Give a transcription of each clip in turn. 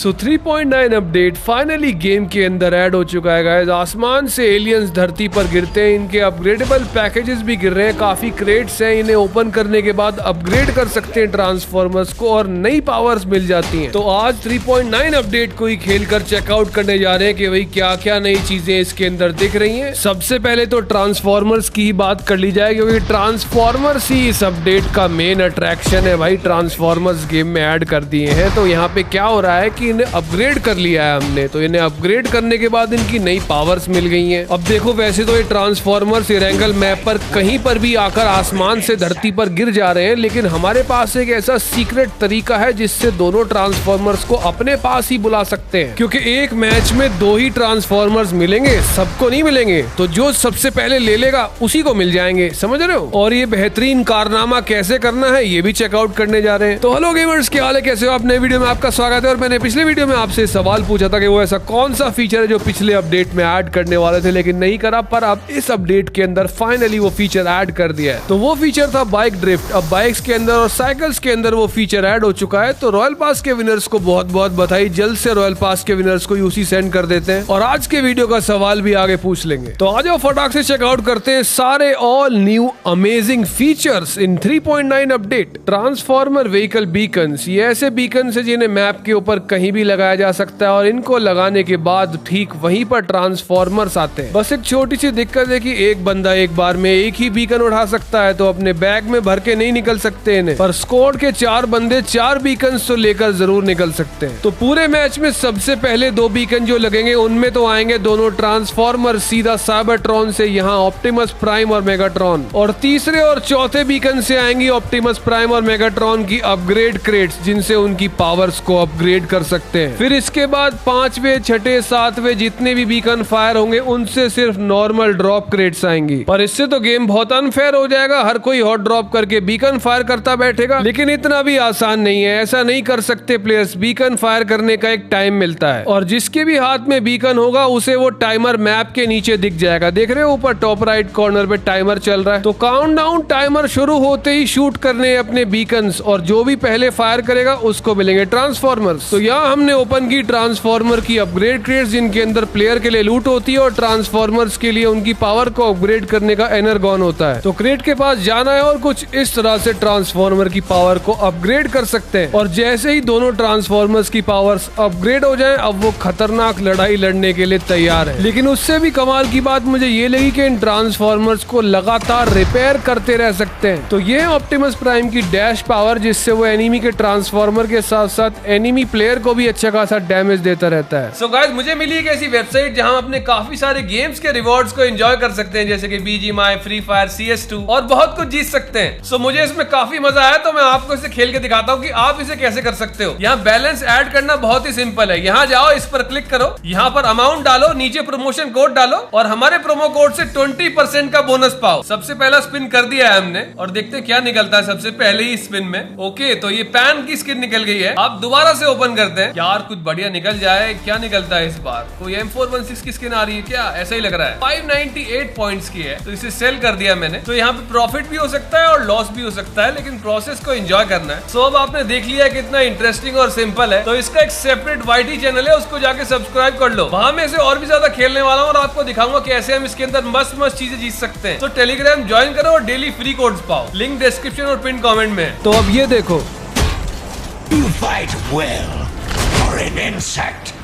सो 3.9 update finally game के अंदर add हो चुका है गाइस। आसमान से एलियंस धरती पर गिरते हैं, इनके अपग्रेडेबल पैकेजेस भी गिर रहे हैं, काफी क्रेट्स हैं, इन्हें ओपन करने के बाद अपग्रेड कर सकते हैं ट्रांसफॉर्मर्स को और नई पावर्स मिल जाती हैं। तो आज 3.9 अपडेट को ही खेल कर चेकआउट करने जा रहे हैं कि भाई क्या क्या नई चीजें इसके अंदर दिख रही हैं। सबसे पहले तो ट्रांसफॉर्मर्स की ही बात कर ली जाए क्योंकि ट्रांसफॉर्मर्स ही इस अपडेट का मेन अट्रैक्शन है भाई। ट्रांसफॉर्मर्स गेम में ऐड कर दिए हैं, तो यहाँ पे क्या हो रहा है कि इन्हें अपग्रेड कर लिया है हमने, तो इन्हें अपग्रेड करने के बाद इनकी नई पावर्स मिल गई हैं। अब देखो वैसे तो ये ट्रांसफॉर्मर्स इरेंगल मैप पर कहीं पर भी आकर आसमान से धरती पर गिर जा रहे हैं, लेकिन हमारे पास एक ऐसा सीक्रेट तरीका है जिससे दोनों ट्रांसफॉर्मर्स को अपने पास ही बुला सकते हैं। क्योंकि एक मैच में 2 ही ट्रांसफॉर्मर्स मिलेंगे, सबको नहीं मिलेंगे, तो जो सबसे पहले ले लेगा उसी को मिल जाएंगे, समझ रहे हो। और ये बेहतरीन कारनामा कैसे करना है ये भी चेकआउट करने जा रहे हैं। तो हेलो गेमर्स, क्या हाल है, कैसे हो आप? नए वीडियो में आपका स्वागत है। और मैंने पिछले वीडियो में आपसे सवाल पूछा था कि वो ऐसा कौन सा फीचर है जो पिछले अपडेट में ऐड करने वाले थे लेकिन नहीं करा, पर अब इस अपडेट के अंदर फाइनली वो फीचर ऐड कर दिया है। तो वो फीचर था बाइक ड्रिफ्ट। अब बाइक्स के अंदर और साइकिल्स के अंदर वो फीचर ऐड हो चुका है। तो रॉयल पास के विनर्स को बहुत बहुत बधाई, जल्द से रॉयल पास के विनर्स को यूसी सेंड कर देते हैं और आज के वीडियो का सवाल भी आगे पूछ लेंगे। तो आ जाओ फटाक से चेकआउट करते हैं सारे all new amazing features in 3.9 update. Transformer vehicle Bacon's, ये ऐसे बीकन्स है जिन्हें मैप के ऊपर कहीं भी लगाया जा सकता है और इनको लगाने के बाद ठीक वहीं पर ट्रांसफॉर्मर्स आते हैं। बस एक छोटी सी दिक्कत है कि एक बंदा एक बार में एक ही बीकन उठा सकता है, तो अपने बैग में भर के नहीं निकल सकते इन्हें, पर स्क्वाड के 4 बंदे 4 बीकन तो लेकर जरूर निकल सकते हैं। तो पूरे मैच में सबसे पहले 2 बीकन जो लगेंगे उनमें तो आएंगे दोनों ट्रांसफॉर्मर सीधा साइबरट्रॉन से, यहाँ ऑप्टिमस प्राइम और मेगाट्रॉन, और तीसरे और चौथे बीकन से आएंगी ऑप्टिमस प्राइम और मेगाट्रॉन की अपग्रेड क्रेट्स जिनसे उनकी पावर्स को अपग्रेड कर सकते हैं। फिर इसके बाद 5वें 6ठे 7वें जितने भी बीकन फायर होंगे उनसे सिर्फ नॉर्मल ड्रॉप क्रेट्स आएंगी। पर इससे तो गेम बहुत अनफेयर हो जाएगा, हर कोई हॉट ड्रॉप करके बीकन फायर करता बैठेगा, लेकिन इतना भी आसान नहीं है, ऐसा नहीं कर सकते प्लेयर्स। बीकन फायर करने का एक टाइम मिलता है और जिसके भी हाथ में बीकन होगा उसे वो टाइमर मैप के नीचे दिख जाएगा। देख रहे हो ऊपर टॉप राइट कॉर्नर पे टाइमर चल रहा है, तो काउंटडाउन टाइमर शुरू होते ही शूट करने अपने बीकन्स और जो भी पहले फायर करेगा उसको मिलेंगे ट्रांसफॉर्मर्स। तो यहाँ हमने ओपन की ट्रांसफॉर्मर की अपग्रेड क्रेट्स जिनके अंदर प्लेयर के लिए लूट होती है और ट्रांसफॉर्मर्स के लिए उनकी पावर को अपग्रेड करने का एनर्गॉन होता है। तो क्रेट के पास जाना है और कुछ इस तरह से ट्रांसफॉर्मर की पावर को अपग्रेड कर सकते हैं और जैसे ही दोनों ट्रांसफॉर्मर्स की पावर्स अपग्रेड हो जाएं, अब वो खतरनाक लड़ाई लड़ने के लिए तैयार है। लेकिन उससे भी कमाल की बात मुझे ये लगी कि इन ट्रांसफॉर्मर्स को लगातार रिपेयर करते रह सकते हैं। तो ये ऑप्टिमस प्राइम की डैश पावर जिससे वो एनिमी के ट्रांसफॉर्मर के साथ साथ एनिमी प्लेयर को भी अच्छा खासा डैमेज देता रहता है। सो गाइस, मुझे मिली एक ऐसी वेबसाइट जहां अपने काफी सारे गेम्स के रिवॉर्ड्स को एंजॉय कर सकते हैं, जैसे कि BGMI, फ्री फायर, CS2 और बहुत कुछ जीत सकते हैं। सो मुझे इसमें काफी मजा आया, तो मैं आपको इसे खेल के दिखाता हूँ कि आप इसे कैसे कर सकते हो। यहाँ बैलेंस ऐड करना बहुत ही सिंपल है। यहाँ जाओ, इस पर क्लिक करो, यहाँ पर अमाउंट डालो, नीचे प्रमोशन कोड डालो और हमारे प्रोमो कोड से 20% का बोनस पाओ। सबसे पहला स्पिन कर दिया है हमने और देखते क्या निकलता है सबसे पहले ही स्पिन में। ओके, तो ये पैन की स्किन निकल गई है। आप दोबारा से ओपन करते हैं, यार कुछ बढ़िया निकल जाए। क्या निकलता है इस बार? कोई M416 की स्किन आ रही है क्या? ऐसा ही लग रहा है। 598 पॉइंट्स की है, तो इसे सेल कर दिया मैंने। तो यहाँ पे प्रॉफिट भी हो सकता है और लॉस भी हो सकता है, लेकिन प्रोसेस को एंजॉय करना है। सो अब आपने देख लिया कितना इंटरेस्टिंग और सिंपल है। तो इसका एक सेपरेट YT चैनल है, उसको जाके सब्सक्राइब कर लो। वहां में से और भी ज्यादा खेलने वाला हूँ और आपको दिखाऊंगा कैसे हम इसके अंदर मस्त मस्त चीजें जीत सकते हैं। तो टेलीग्राम ज्वाइन करो और डेली फ्री कोड्स पाओ, लिंक डिस्क्रिप्शन और पिन कमेंट में। तो अब ये देखो,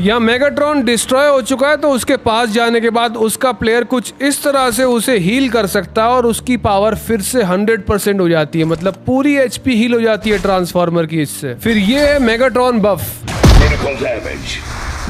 यहाँ मेगाट्रॉन डिस्ट्रॉय हो चुका है, तो उसके पास जाने के बाद उसका प्लेयर कुछ इस तरह से उसे हील कर सकता है और उसकी पावर फिर से 100% हो जाती है, मतलब पूरी HP हील हो जाती है ट्रांसफॉर्मर की इससे। फिर ये है Megatron buff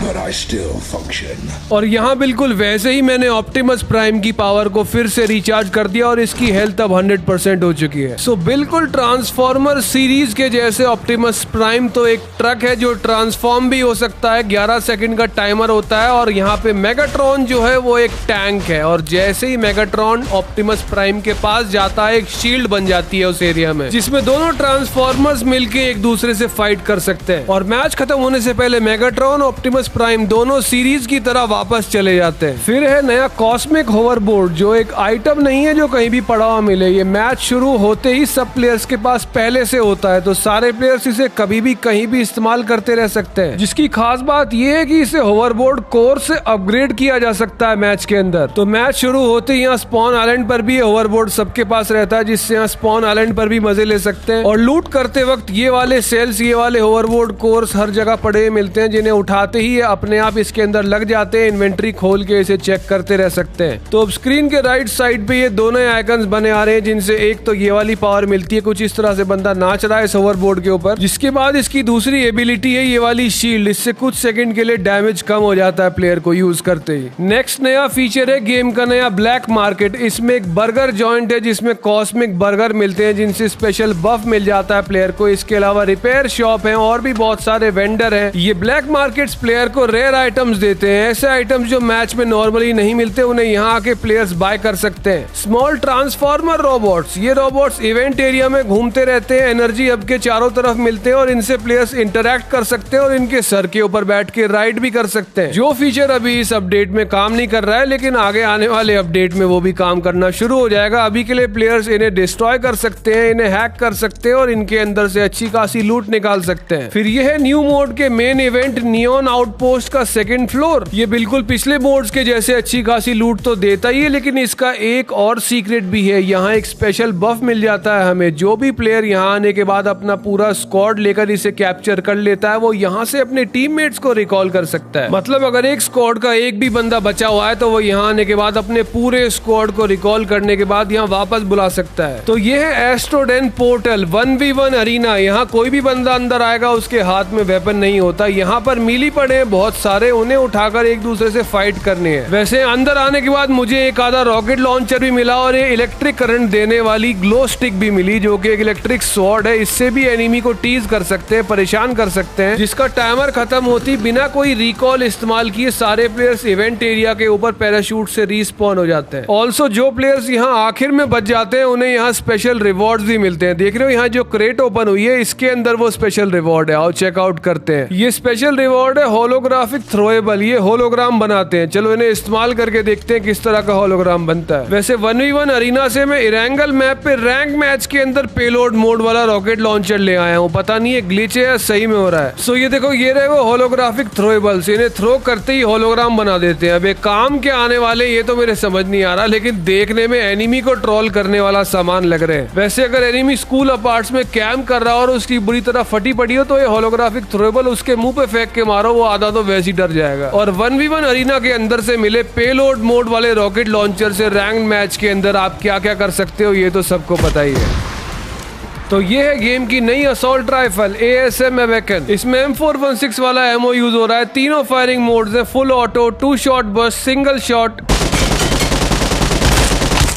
But I still function. और यहाँ बिल्कुल वैसे ही मैंने ऑप्टिमस प्राइम की पावर को फिर से रिचार्ज कर दिया और इसकी हेल्थ अब 100% हो चुकी है। सो बिल्कुल ट्रांसफॉर्मर सीरीज के जैसे ऑप्टिमस प्राइम तो एक ट्रक है जो ट्रांसफॉर्म भी हो सकता है, 11 सेकंड का टाइमर होता है, और यहाँ पे मेगाट्रॉन जो है वो एक टैंक है और जैसे ही मेगाट्रॉन ऑप्टिमस प्राइम के पास जाता है एक शील्ड बन जाती है उस एरिया में, जिसमें दोनों ट्रांसफॉर्मर्स मिलके एक दूसरे से फाइट कर सकते हैं। और मैच खत्म होने से पहले मेगाट्रॉन ऑप्टिमस ऑप्टिमस प्राइम दोनों सीरीज की तरह वापस चले जाते हैं। फिर है नया कॉस्मिक होवरबोर्ड, जो एक आइटम नहीं है जो कहीं भी पड़ा हुआ मिले। ये मैच शुरू होते ही सब प्लेयर्स के पास पहले से होता है, तो सारे प्लेयर्स इसे कभी भी कहीं भी इस्तेमाल करते रह सकते हैं। जिसकी खास बात यह है कि इसे होवरबोर्ड कोर से अपग्रेड किया जा सकता है मैच के अंदर। तो मैच शुरू होते ही यहाँ स्पॉन आइलैंड पर भी होवरबोर्ड सबके पास रहता है, जिससे यहाँ स्पॉन आइलैंड पर भी मजे ले सकते हैं। और लूट करते वक्त ये वाले सेल्स, ये वाले होवरबोर्ड कोर्स हर जगह पड़े मिलते हैं, जिन्हें उठाते ही अपने आप इसके अंदर लग जाते हैं। इन्वेंट्री खोल के इसे चेक करते रह सकते हैं। तो अब स्क्रीन के राइट साइड पे ये दोनों आइकन्स बने आ रहे हैं, जिनसे एक तो ये वाली पावर मिलती है, कुछ इस तरह से बंदा नाच रहा है इस होवरबोर्ड के ऊपर। जिसके बाद इसकी दूसरी एबिलिटी है ये वाली शील्ड, इससे कुछ सेकंड के लिए डैमेज कम हो जाता है प्लेयर को यूज करते ही। नेक्स्ट नया फीचर है गेम का नया ब्लैक मार्केट। इसमें एक बर्गर जॉइंट है जिसमें कॉस्मिक बर्गर मिलते हैं, जिनसे स्पेशल बफ मिल जाता है प्लेयर को। इसके अलावा रिपेयर शॉप है और भी बहुत सारे वेंडर हैं। ये ब्लैक मार्केट्स प्लेयर को रेयर आइटम्स देते हैं, ऐसे आइटम्स जो मैच में नॉर्मली नहीं मिलते, उन्हें यहाँ आके प्लेयर्स बाय कर सकते हैं। स्मॉल ट्रांसफॉर्मर रोबोट्स, ये रोबोट्स इवेंट एरिया में घूमते रहते हैं, एनर्जी हब के चारों तरफ मिलते हैं और इनसे प्लेयर्स इंटरैक्ट कर सकते हैं और इनके सर के ऊपर बैठ के राइड भी कर सकते हैं। जो फीचर अभी इस अपडेट में काम नहीं कर रहा है, लेकिन आगे आने वाले अपडेट में वो भी काम करना शुरू हो जाएगा। अभी के लिए प्लेयर्स इन्हें डिस्ट्रॉय कर सकते हैं, इन्हें हैक कर सकते हैं और इनके अंदर से अच्छी खासी लूट निकाल सकते हैं। फिर ये है न्यू मोड के मेन इवेंट नियॉन आउटपोस्ट का सेकंड फ्लोर। ये बिल्कुल पिछले मोड्स के जैसे अच्छी खासी लूट तो देता ही है, लेकिन इसका एक और सीक्रेट भी है। यहाँ एक स्पेशल बफ मिल जाता है हमें। जो भी प्लेयर यहाँ आने के बाद अपना पूरा स्क्वाड लेकर इसे कैप्चर कर लेता है, वो यहाँ से अपने टीममेट्स को रिकॉल कर सकता है। मतलब अगर एक स्क्वाड का एक भी बंदा बचा हुआ है तो वो यहाँ आने के बाद अपने पूरे स्क्वाड को रिकॉल करने के बाद यहाँ वापस बुला सकता है। तो ये है एस्ट्रोडेन पोर्टल 1v1 अरीना। यहाँ कोई भी बंदा अंदर आएगा उसके हाथ में वेपन नहीं होता। यहाँ पर मिली पड़े हैं बहुत सारे, उन्हें उठाकर एक दूसरे से फाइट करनी है। वैसे अंदर आने के बाद मुझे एक आधा रॉकेट लॉन्चर भी मिला और ये इलेक्ट्रिक करंट देने वाली ग्लो स्टिक भी मिली, जो कि एक इलेक्ट्रिक स्वॉर्ड है। इससे भी एनिमी को टीज कर सकते हैं, परेशान कर सकते हैं, जिसका टाइमर खत्म होती बिना कोई रिकॉल इस्तेमाल किए सारे प्लेयर्स इवेंट एरिया के ऊपर पैराशूट से रिस्पॉन हो जाते हैं। ऑल्सो जो प्लेयर्स यहाँ आखिर में बच जाते हैं उन्हें यहाँ स्पेशल रिवॉर्ड्स भी मिलते हैं। देख रहे हो यहाँ जो क्रेट ओपन हुई है, इसके अंदर वो स्पेशल रिवॉर्ड है। आओ चेकआउट करते हैं। ये स्पेशल रिवॉर्ड है होलोग्राफिक थ्रोएबल। ये होलोग्राम बनाते हैं, चलो इन्हें इस्तेमाल करके देखते हैं किस तरह का होलोग्राम बनता है। वैसे 1v1 अरीना से मैं इरेंगल मैप पे रैंक मैच के अंदर पेलोड मोड वाला रॉकेट लॉन्चर ले आया हूँ। पता नहीं ये ग्लिच है या सही में हो रहा है। सो ये देखो, ये रहे वो होलोग्राफिक थ्रोएबल्स। इन्हें थ्रो करते ही होलोग्राम बना देते हैं। अब ये काम के आने वाले ये तो मेरे समझ नहीं आ रहा, लेकिन देखने में एनिमी को ट्रोल करने वाला सामान लग रहे हैं। वैसे अगर एनिमी स्कूल अपार्ट्स में कैंप कर रहा हो और उसकी बुरी तरह फटी पड़ी हो तो ये होलोग्राफिक थ्रोएबल उसके मुंह पे फेंक के मारो, वो आधा तो वैसे ही डर जाएगा। और 1v1 अरीना के अंदर से मिले पेलोड मोड वाले रॉकेट लॉन्चर से रैंक मैच के अंदर आप क्या क्या कर सकते हो ये तो सबको पता ही है। तो ये है गेम की नई असॉल्ट राइफल ASM वेपन। इसमें M416 वाला एमओ यूज हो रहा है। तीनों फायरिंग मोड्स हैं, full auto, 2 shot burst, single shot.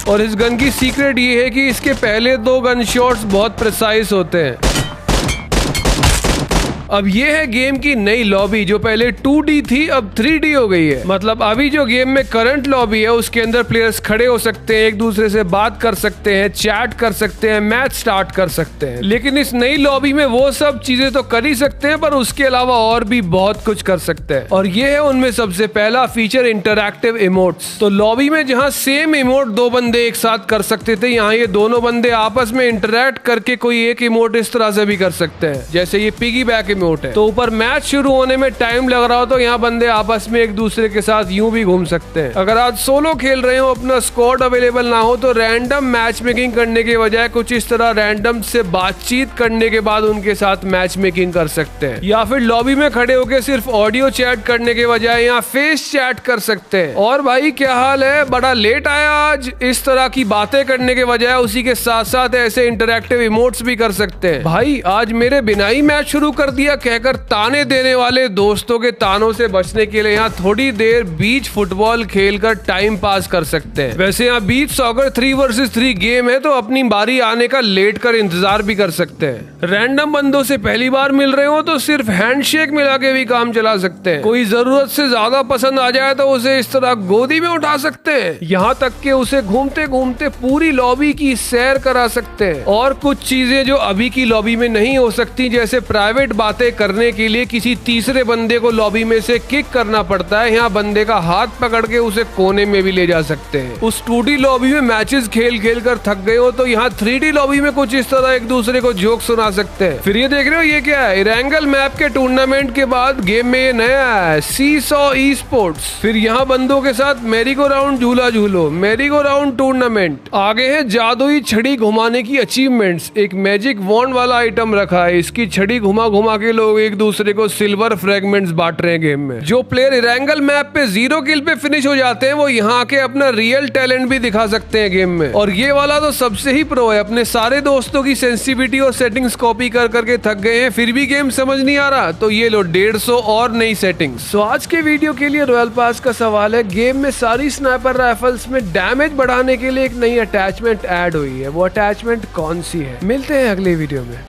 और इस गन की सीक्रेट ये है कि इसके पहले 2 गन शॉट्स बहुत प्रिसाइज होते हैं। अब ये है गेम की नई लॉबी, जो पहले 2D थी अब 3D हो गई है। मतलब अभी जो गेम में करंट लॉबी है उसके अंदर प्लेयर्स खड़े हो सकते हैं, एक दूसरे से बात कर सकते हैं, चैट कर सकते हैं, मैच स्टार्ट कर सकते हैं। लेकिन इस नई लॉबी में वो सब चीजें तो कर ही सकते हैं, पर उसके अलावा और भी बहुत कुछ कर सकते हैं। और ये है उनमें सबसे पहला फीचर, इंटरैक्टिव इमोट्स। तो लॉबी में जहाँ सेम इमोट 2 बंदे एक साथ कर सकते थे, यहाँ ये दोनों बंदे आपस में इंटरैक्ट करके कोई एक इमोट इस तरह से भी कर सकते हैं, जैसे ये पिगी बैक है। तो ऊपर मैच शुरू होने में टाइम लग रहा हो तो यहाँ बंदे आपस में एक दूसरे के साथ यूं भी घूम सकते हैं। अगर आज सोलो खेल रहे हो, अपना स्क्वाड अवेलेबल ना हो, तो रैंडम मैच मेकिंग करने के बजाय कुछ इस तरह रैंडम से बातचीत करने के बाद उनके साथ मैच मेकिंग कर सकते हैं। या फिर लॉबी में खड़े होकर सिर्फ ऑडियो चैट करने के बजाय यहाँ फेस चैट कर सकते हैं। और भाई क्या हाल है, बड़ा लेट आया आज। इस तरह की बातें करने के बजाय उसी के साथ साथ ऐसे इंटरैक्टिव इमोट्स भी कर सकते हैं। भाई आज मेरे बिना ही मैच शुरू कर दिया कहकर ताने देने वाले दोस्तों के तानों से बचने के लिए यहाँ थोड़ी देर बीच फुटबॉल खेलकर टाइम पास कर सकते हैं। वैसे यहाँ बीच सॉकर 3 वर्सेस 3 गेम है, तो अपनी बारी आने का लेट कर इंतजार भी कर सकते हैं। रैंडम बंदों से पहली बार मिल रहे हो तो सिर्फ हैंडशेक मिला के भी काम चला सकते हैं। कोई जरूरत से ज्यादा पसंद आ जाए तो उसे इस तरह गोदी में उठा सकते हैं। यहाँ तक कि उसे घूमते घूमते पूरी लॉबी की सैर करा सकते हैं। और कुछ चीजें जो अभी की लॉबी में नहीं हो सकती, जैसे प्राइवेट बातें बातें करने के लिए किसी तीसरे बंदे को लॉबी में से किक करना पड़ता है। यहाँ बंदे का हाथ पकड़ के उसे कोने में भी ले जा सकते हैं। उस 2D लॉबी में मैचेस खेल खेल कर थक गए हो तो यहाँ 3D लॉबी में कुछ इस तरह एक दूसरे को जोक सुना सकते हैं। फिर ये देख रहे हो ये क्या है, इरेंगल मैप के टूर्नामेंट के बाद गेम में ये नया है, सीसॉ ई स्पोर्ट्स। फिर यहाँ बंदों के साथ मेरी गो राउंड झूला झूलो, मेरी गो राउंड टूर्नामेंट। आगे है जादुई छड़ी घुमाने की अचीवमेंट्स। एक मैजिक वॉन्ड वाला आइटम रखा है, इसकी छड़ी घुमा घुमा के लोग एक दूसरे को सिल्वर फ्रेगमेंट्स बांट रहे हैं गेम में। जो प्लेयर इरेंगल मैप पे 0 किल पे फिनिश हो जाते हैं वो यहाँ आके अपना रियल टैलेंट भी दिखा सकते हैं गेम में। और ये वाला तो सबसे ही प्रो है, अपने सारे दोस्तों की सेंसिटिविटी और सेटिंग्स कॉपी कर करके थक गए हैं, फिर भी गेम समझ नहीं आ रहा तो ये लो 150 और नई सेटिंग्स। तो आज के वीडियो के लिए रॉयल पास का सवाल है, गेम में सारी स्नाइपर राइफल्स में डैमेज बढ़ाने के लिए एक नई अटैचमेंट ऐड हुई है, वो अटैचमेंट कौन सी है? मिलते हैं अगले वीडियो में।